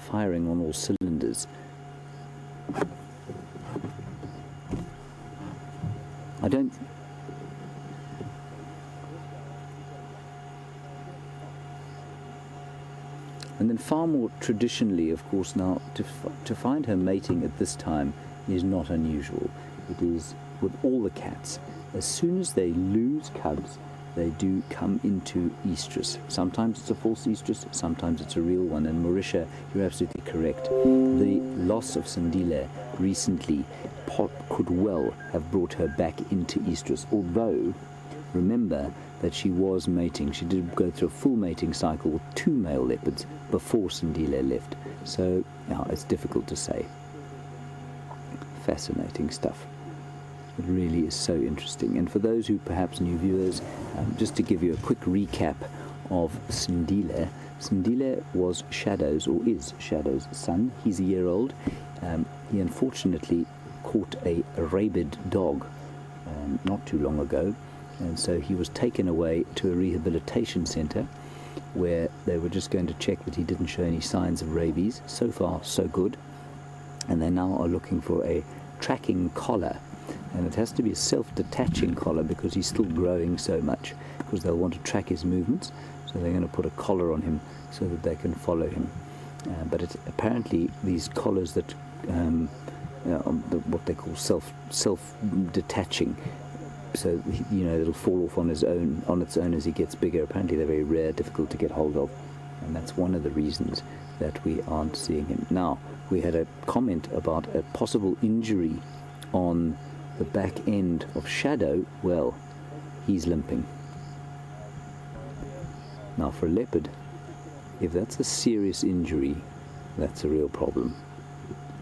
firing on all cylinders. I don't... And then far more traditionally, of course, now, to find her mating at this time is not unusual. It is with all the cats. As soon as they lose cubs, they do come into estrus. Sometimes it's a false estrus, sometimes it's a real one. And Marisha, you're absolutely correct. The loss of Sindile recently could well have brought her back into estrus, although remember that she was mating. She did go through a full mating cycle with 2 male leopards before Sindile left. So, yeah, it's difficult to say. Fascinating stuff. It really is so interesting. And for those who perhaps new viewers, just to give you a quick recap of Sindile. Sindile was Shadow's, or is Shadow's son. He's a year old. He unfortunately caught a rabid dog not too long ago. And so he was taken away to a rehabilitation center where they were just going to check that he didn't show any signs of rabies. So far, so good. And they now are looking for a tracking collar. And it has to be a self-detaching collar because he's still growing so much, because they'll want to track his movements. So they're going to put a collar on him so that they can follow him. But it's apparently these collars that, what they call self-detaching, so it'll fall off on its own as he gets bigger. Apparently they're very rare, difficult to get hold of, and that's one of the reasons that we aren't seeing him. Now, we had a comment about a possible injury on the back end of Shadow. Well, he's limping. Now, for a leopard, if that's a serious injury, that's a real problem.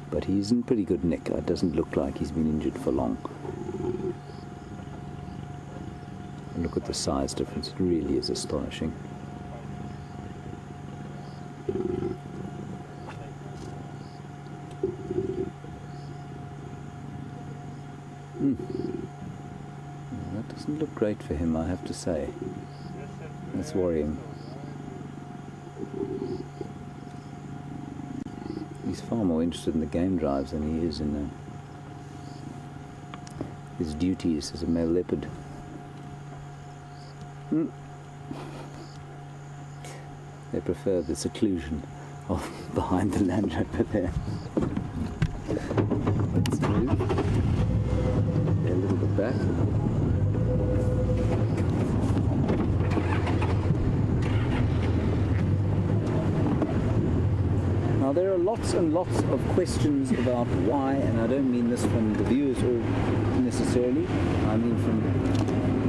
But he's in pretty good nick. It doesn't look like he's been injured for long. Look at the size difference. It really is astonishing. That doesn't look great for him, I have to say. That's worrying. He's far more interested in the game drives than he is in his duties as a male leopard. They prefer the seclusion of behind the Land Rover there. Let's move a little bit back. Now there are lots and lots of questions about why, and I don't mean this from the viewers or necessarily, I mean from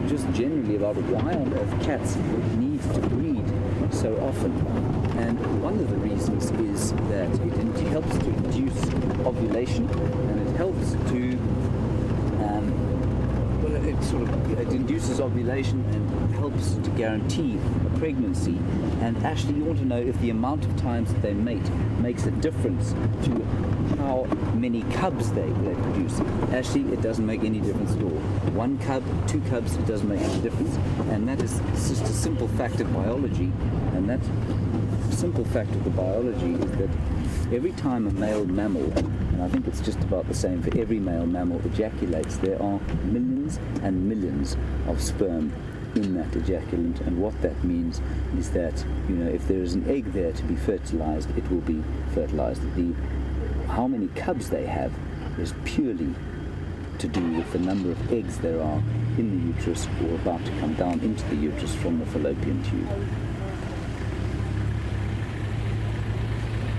just generally about why on earth cats need to breed so often. And one of the reasons is that it helps to induce ovulation, and it helps to it induces ovulation and helps to guarantee a pregnancy. And actually you want to know if the amount of times that they mate makes a difference to how many cubs they produce. Actually, it doesn't make any difference at all. 1 cub, 2 cubs, it doesn't make any difference. And that is just a simple fact of biology. And that simple fact of the biology is that every time a male mammal, and I think it's just about the same for every male mammal, ejaculates, there are millions and millions of sperm in that ejaculant. And what that means is that, if there is an egg there to be fertilized, it will be fertilized. How many cubs they have is purely to do with the number of eggs there are in the uterus or about to come down into the uterus from the fallopian tube.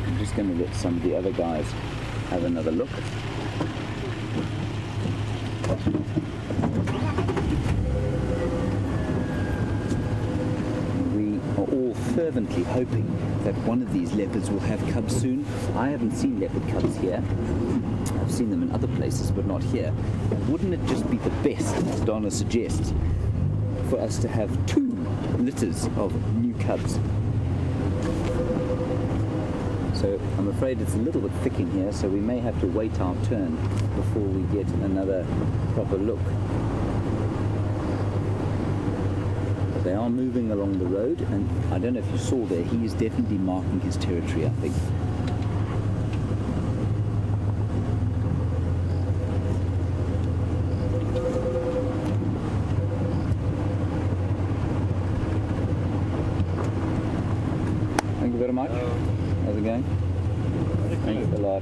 I'm just going to let some of the other guys have another look. We are all fervently hoping that one of these leopards will have cubs soon. I haven't seen leopard cubs here. I've seen them in other places, but not here. Wouldn't it just be the best, as Donna suggests, for us to have 2 litters of new cubs? So I'm afraid it's a little bit thick in here, so we may have to wait our turn before we get another proper look. But they are moving along the road, and I don't know if you saw there, he is definitely marking his territory, I think. How's it going? Thanks a lot.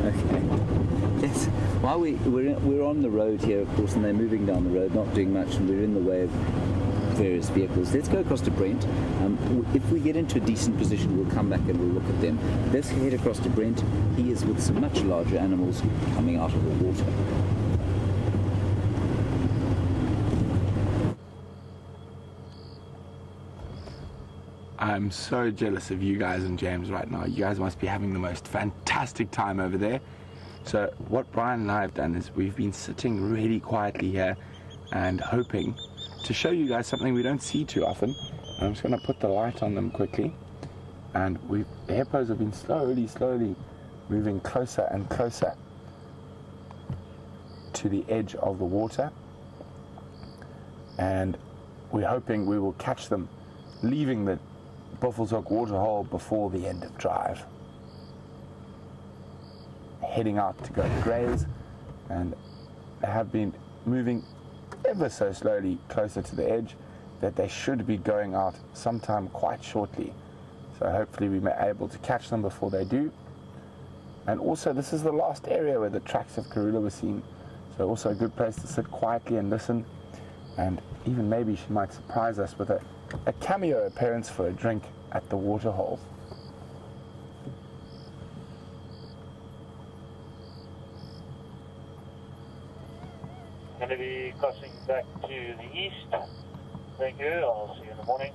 Okay. Yes. While we're on the road here, of course, and they're moving down the road, not doing much, and we're in the way of various vehicles. Let's go across to Brent. If we get into a decent position, we'll come back and we'll look at them. Let's head across to Brent. He is with some much larger animals coming out of the water. I'm so jealous of you guys and James right now. You guys must be having the most fantastic time over there. So what Brian and I have done is we've been sitting really quietly here and hoping to show you guys something we don't see too often. I'm just going to put the light on them quickly. And the hippos have been slowly moving closer and closer to the edge of the water. And we're hoping we will catch them leaving the Buffelshoek waterhole before the end of drive. Heading out to go graze, and they have been moving ever so slowly closer to the edge, that they should be going out sometime quite shortly. So hopefully we may be able to catch them before they do. And also this is the last area where the tracks of Karula were seen, so also a good place to sit quietly and listen, and even maybe she might surprise us with a cameo appearance for a drink at the waterhole. Going to be crossing back to the east. Thank you. I'll see you in the morning.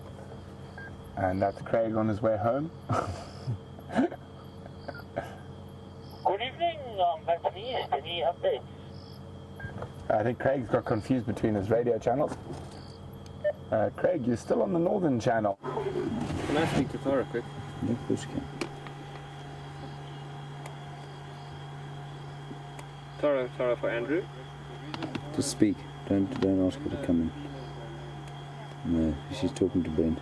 And that's Craig on his way home. Good evening. I'm back to the east. Any updates? I think Craig's got confused between his radio channels. Craig, you're still on the northern channel. Can I speak to Tara quick? Yeah, of course you can. Tara for Andrew. Just speak. Don't ask her to come in. No, she's talking to Brent.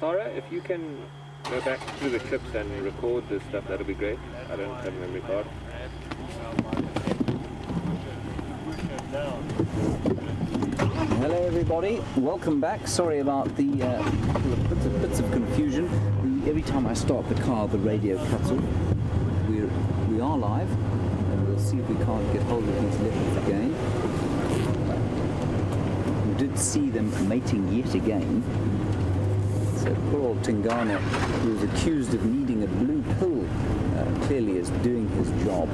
Tara, if you can go back through the clips and record this stuff, that'll be great. I don't have a memory card. Hello everybody, welcome back. Sorry about the bits of confusion. Every time I start the car, the radio cuts off. We are live, and we'll see if we can't get hold of these leopards again. We did see them mating yet again. So poor old Tingana, who was accused of needing a blue pill, clearly is doing his job.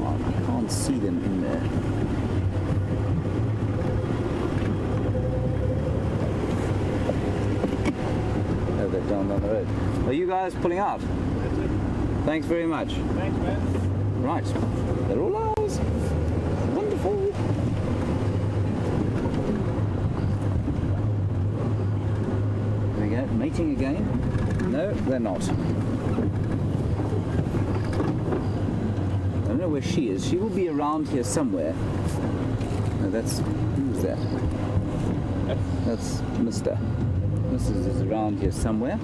I can't see them in there. Oh, they're down the road. Are you guys pulling out? Thanks very much. Thanks, man. Right, they're all ours. Wonderful. There we go, mating again. No, they're not. I don't know where she is. She will be around here somewhere. No, who's that? That's Mr. Mrs. is around here somewhere.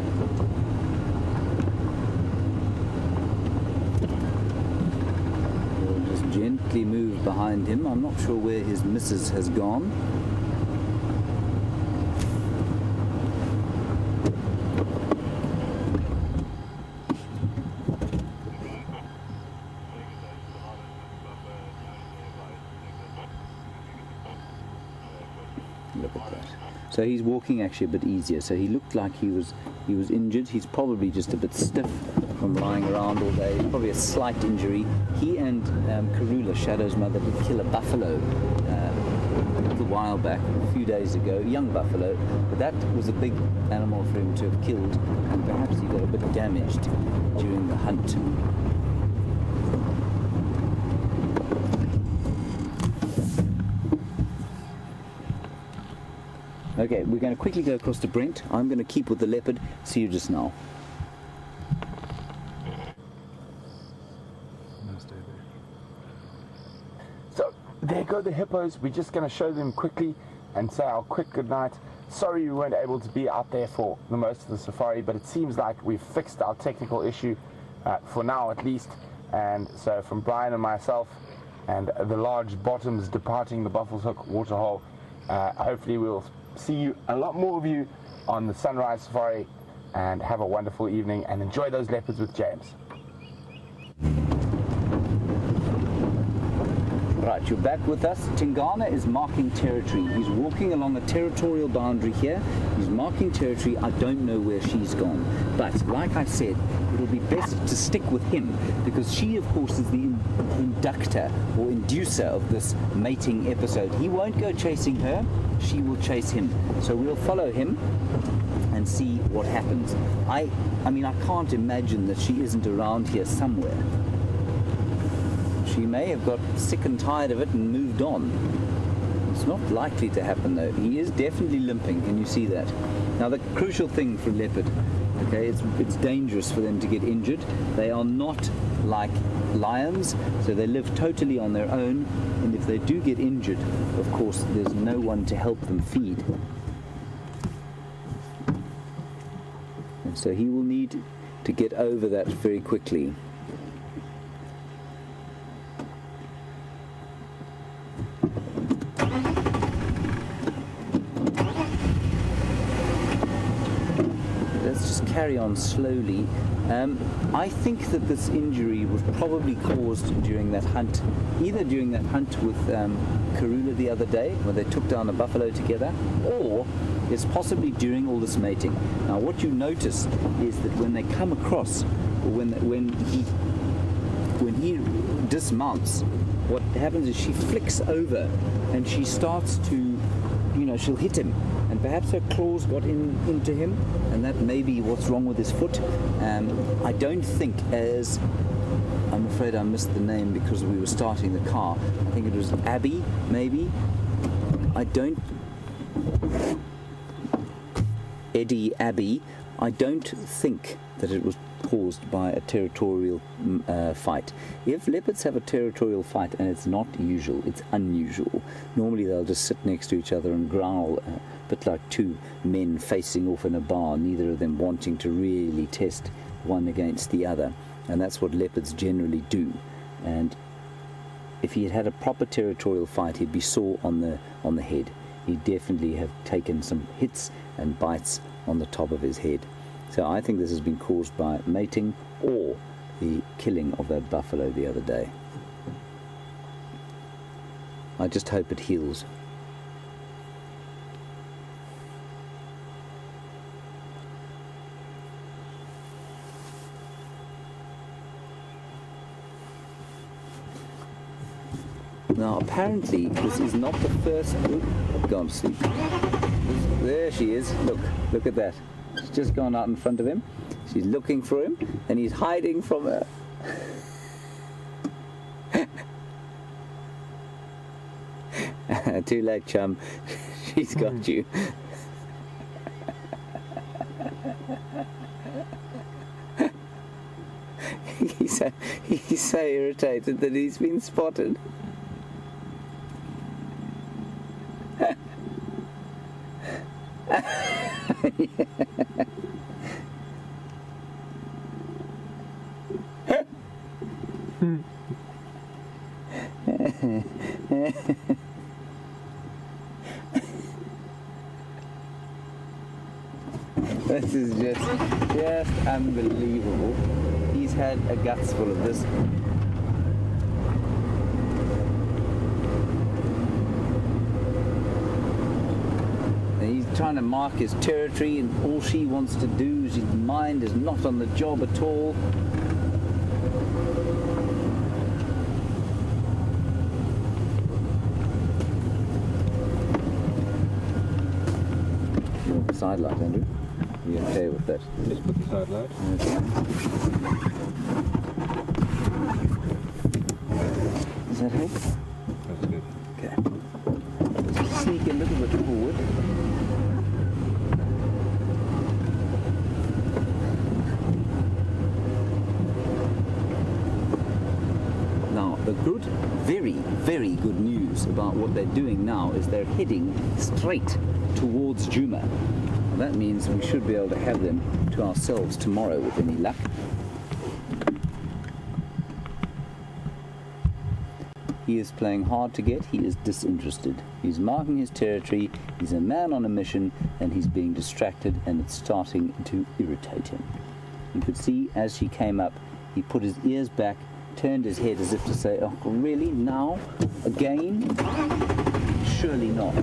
We'll just gently move behind him. I'm not sure where his Mrs. has gone. Look at that. So he's walking actually a bit easier. So he looked like he was injured. He's probably just a bit stiff from lying around all day. Probably a slight injury. He and Karula, Shadow's mother, did kill a buffalo a little while back, a few days ago, young buffalo. But that was a big animal for him to have killed, and perhaps he got a bit damaged during the hunt. Okay, we're going to quickly go across to Brent. I'm going to keep with the leopard. See you just now. So there go the hippos. We're just going to show them quickly and say our quick goodnight. Sorry we weren't able to be out there for the most of the safari, but it seems like we've fixed our technical issue for now at least. And so from Brian and myself, and the large bottoms departing the Buffalo's Hook waterhole. Hopefully we'll see a lot more of you on the sunrise safari, and have a wonderful evening and enjoy those leopards with James. Right, you're back with us. Tingana is marking territory. He's walking along a territorial boundary here. He's marking territory. I don't know where she's gone. But like I said, it'll be best to stick with him, because she, of course, is the inductor or inducer of this mating episode. He won't go chasing her. She will chase him. So we'll follow him and see what happens. I mean, I can't imagine that she isn't around here somewhere. She may have got sick and tired of it and moved on. It's not likely to happen though. He is definitely limping, and you see that. Now the crucial thing for leopard, okay, it's dangerous for them to get injured. They are not like lions, so they live totally on their own, and if they do get injured, of course, there's no one to help them feed. And so he will need to get over that very quickly. Carry on slowly. I think that this injury was probably caused during that hunt, either during that hunt with Karula the other day, where they took down a buffalo together, or it's possibly during all this mating. Now what you notice is that when they come across, or when he dismounts, what happens is she flicks over and she starts to, she'll hit him. And perhaps her claws got into him, and that may be what's wrong with his foot. I don't think, as I'm afraid I missed the name because we were starting the car. I think it was Abby, maybe. Eddie Abbey. I don't think that it was caused by a territorial fight. If leopards have a territorial fight, and it's not usual, it's unusual. Normally they'll just sit next to each other and growl, a bit like two men facing off in a bar, neither of them wanting to really test one against the other. And that's what leopards generally do. And if he had had a proper territorial fight, he'd be sore on the head. He'd definitely have taken some hits and bites on the top of his head. So I think this has been caused by mating or the killing of that buffalo the other day. I just hope it heals. Now apparently this is not the first... Go on to sleep. There she is. Look at that. She's just gone out in front of him. She's looking for him, and he's hiding from her. Too late, chum. She's got you. He's so irritated that he's been spotted. This is just unbelievable. He's had a guts full of this. He's trying to mark his territory, and all she wants to do is his mind is not on the job at all. You want the side light, Andrew? Are you okay with that? Just put the side light. Okay. Does that help? That's good. Okay. Just sneak a little bit forward. Now, the good, very, very good news about what they're doing now is they're heading straight towards Juma. And that means we should be able to have them to ourselves tomorrow with any luck. he is playing hard to get. He is disinterested. He's marking his territory. He's a man on a mission, and he's being distracted, and it's starting to irritate him. You could see as she came up, he put his ears back, turned his head as if to say, oh, really? Now? Again? Surely not.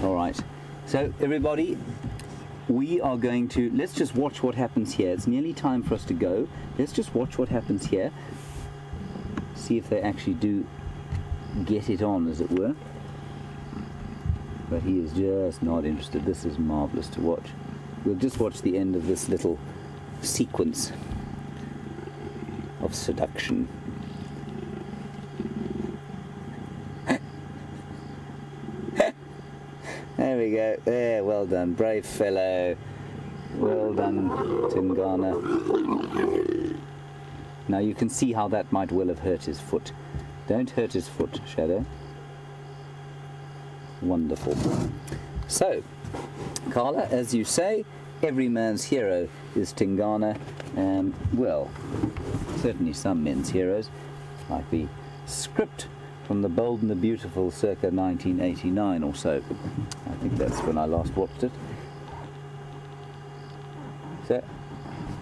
All right. So, everybody, we are going to, let's just watch what happens here. It's nearly time for us to go. Let's just watch what happens here. See if they actually do get it on, as it were. But he is just not interested. This is marvelous to watch. We'll just watch the end of this little sequence of seduction. There we go. There, well done. Brave fellow. Well done, Tingana. Now you can see how that might well have hurt his foot. Don't hurt his foot, Shadow. Wonderful. So, Carla, as you say, every man's hero is Tingana. Well, certainly some men's heroes, like the script from The Bold and the Beautiful circa 1989 or so. I think that's when I last watched it. So,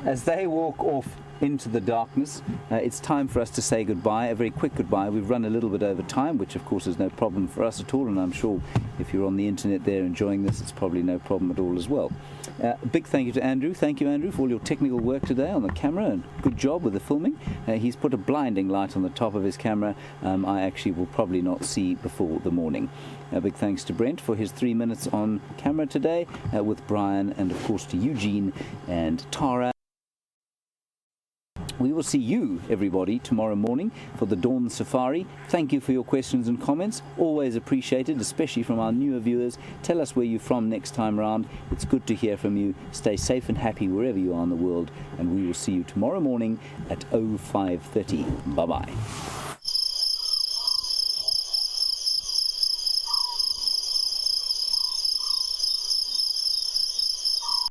as they walk off into the darkness, it's time for us to say goodbye, a very quick goodbye. We've run a little bit over time, which of course is no problem for us at all, and I'm sure if you're on the internet there enjoying this, it's probably no problem at all as well. A big thank you to Andrew. Thank you, Andrew, for all your technical work today on the camera, and good job with the filming. He's put a blinding light on the top of his camera. I actually will probably not see before the morning. A big thanks to Brent for his 3 minutes on camera today with Brian, and of course to Eugene and Tara. We will see you, everybody, tomorrow morning for the Dawn Safari. Thank you for your questions and comments. Always appreciated, especially from our newer viewers. Tell us where you're from next time round. It's good to hear from you. Stay safe and happy wherever you are in the world. And we will see you tomorrow morning at 05:30. Bye-bye.